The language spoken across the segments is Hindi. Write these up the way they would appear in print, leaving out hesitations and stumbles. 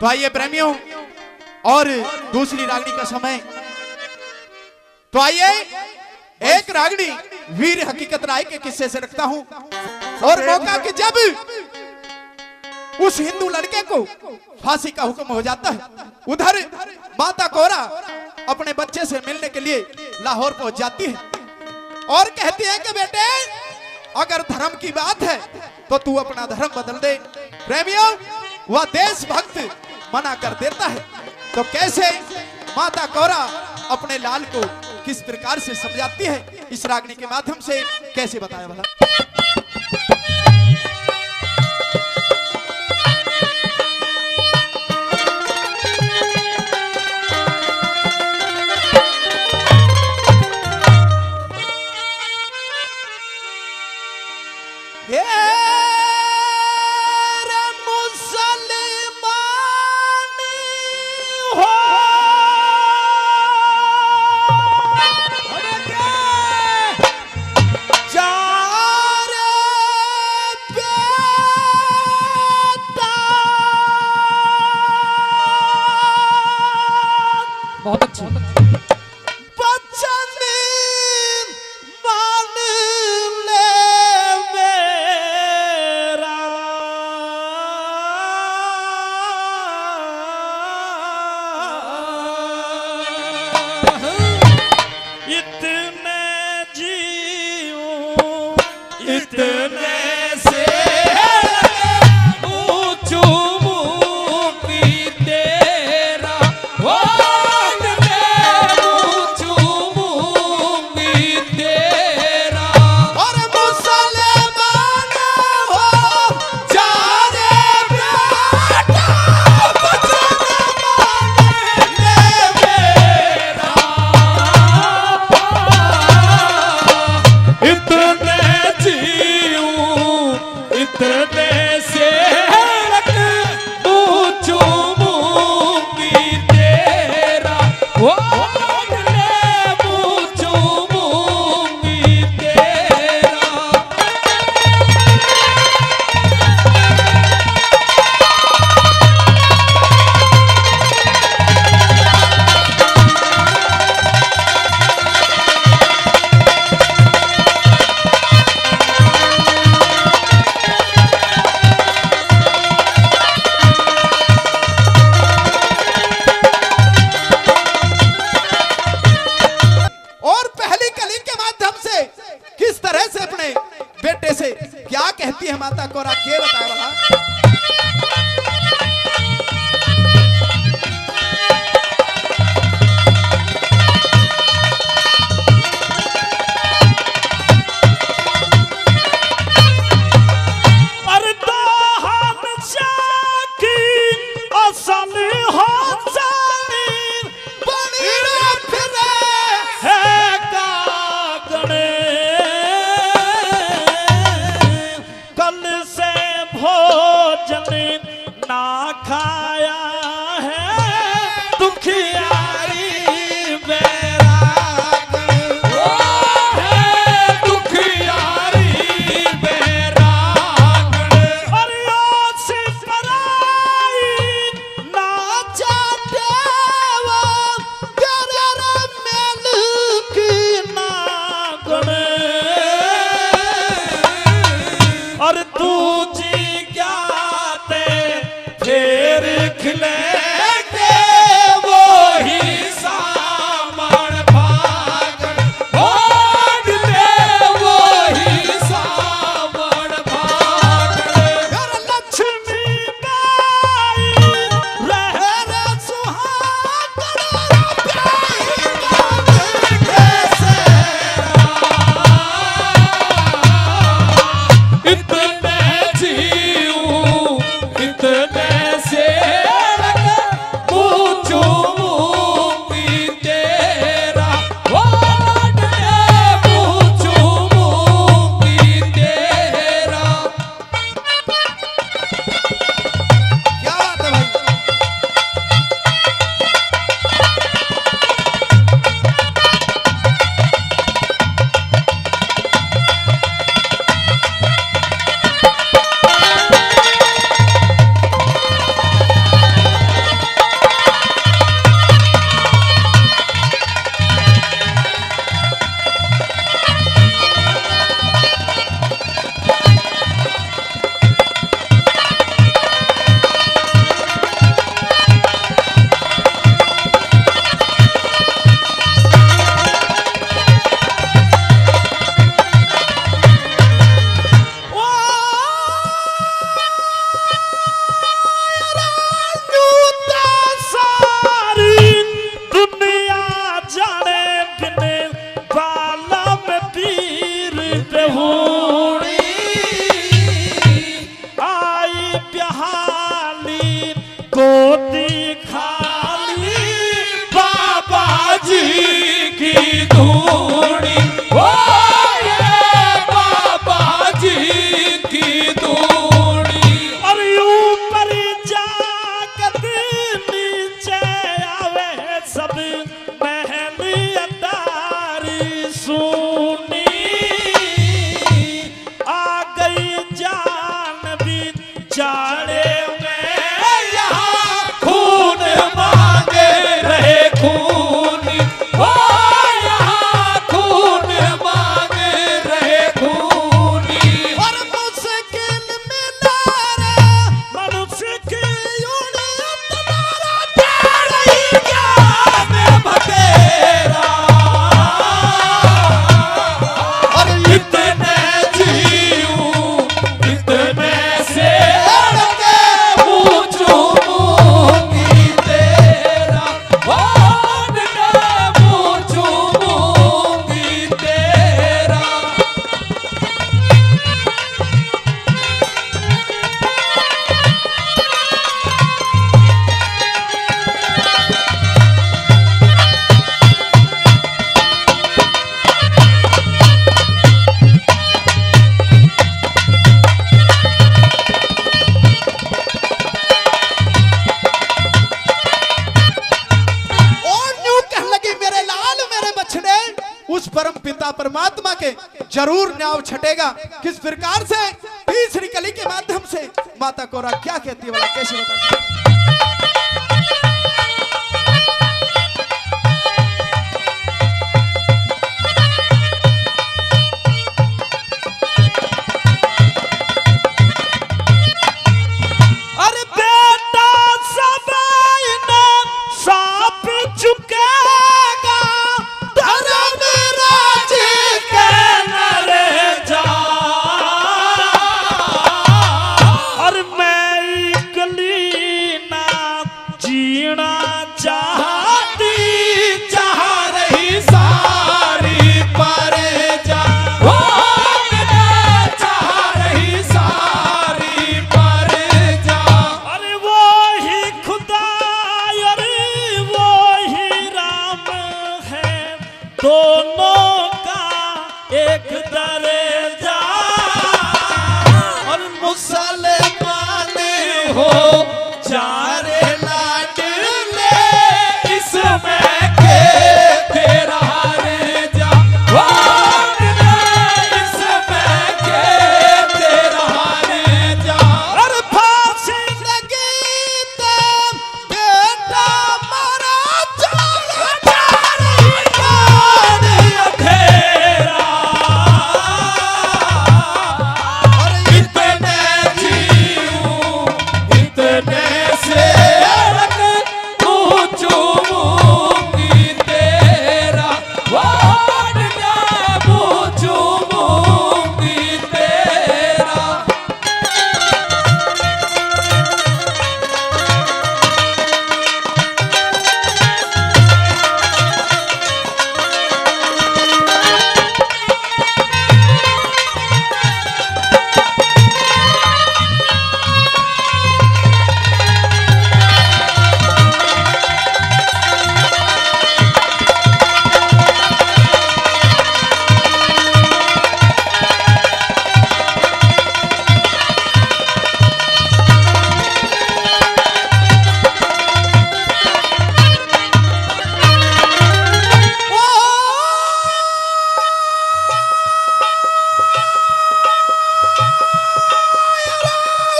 तो आइए प्रेमियों, और दूसरी रागनी का समय। तो आइए एक रागनी वीर हकीकत राय के किस्से से रखता हूं। और मौका कि जब उस हिंदू लड़के को फांसी का हुक्म हो जाता है, उधर माता कोरा अपने बच्चे से मिलने के लिए लाहौर पहुंच जाती है और कहती है कि बेटे, अगर धर्म की बात है तो तू अपना धर्म बदल दे। प्रेमियों, वह देशभक्त मना कर देता है। तो कैसे माता कोरा अपने लाल को किस प्रकार से समझाती है, इस रागनी के माध्यम से कैसे बताया भला। बहुत अच्छे। क्या कहती है माता कोरा, के बताया भला। और तू जी क्या ते फिर खिले धूनी, ओ ये बाबा जी की धूनी। और ऊपर जागत नीचे आवे सब महल अटारी सुनी। आ गई जान भी चाड़े में यहाँ खून मांगे रहे खूनी, ओ यहाँ खून मांगे रहे खूनी। और मुश्किल में नारा मनुष्य की ज्ञान बतेरा, और इतने जीऊं इतने से लड़के पूछूंगी तेरा, भगवान ने पूछूंगी तेरा। और यूं कहने लगी मेरे लाल मेरे बछड़े, उस परम पिता परमात्मा के जरूर न्याय छटेगा। किस प्रकार से? तीसरी कली के माध्यम से माता कोरा क्या कहती है, वाला कैसे बता। अरे बेटा सब इन्हें साप चुकेगा, धर्म राज के नरे जा। और मैं इकली ना जीना चाहती, चाह रही सारी पर जा, ओ मैं चाह रही सारी पर जा। अरे वो ही खुदा अरे वो ही राम है, दोनों का एक दर्जा। और मुसलमान हो चारे लाडले, इसमें के तेरा रे जा, ओ इसमें के तेरा रे जा। अरे फांसी लगी तो बेटा मारा चला जा रही तेरा और इतने जीऊं इतने से लड़के पूछूंगी तेरा, भगवान ने पूछूंगी तेरा।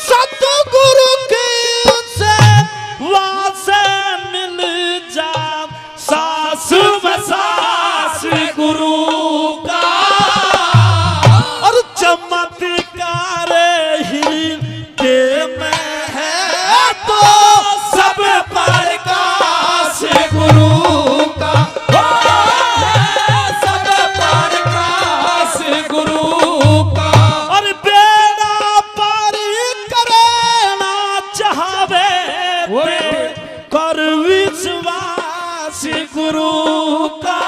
सतगुरु की से वासे मिल जा सास बसास गुरु का। और चमत्कार हृदय में है तो सब प्रकाश गुरु का। सब प्रकाश गुरु का। और बेड़ा पार करना चाहवे ते कर विश्वास गुरु का।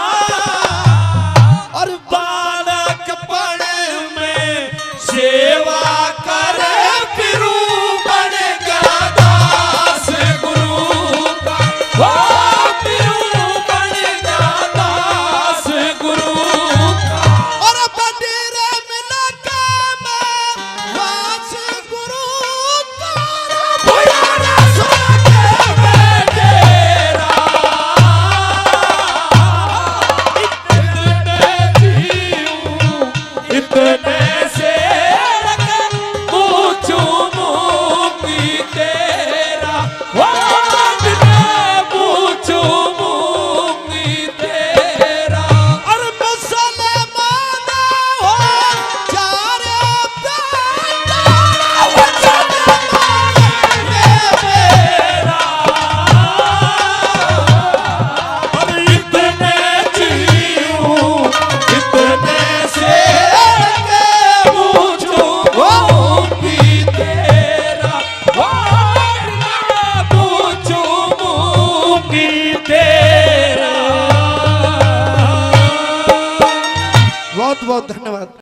और बालक पड़ में सेवा करे फिरू बन गया दास गुरु का। ओ फिरू बन गया दास बहुत धन्यवाद।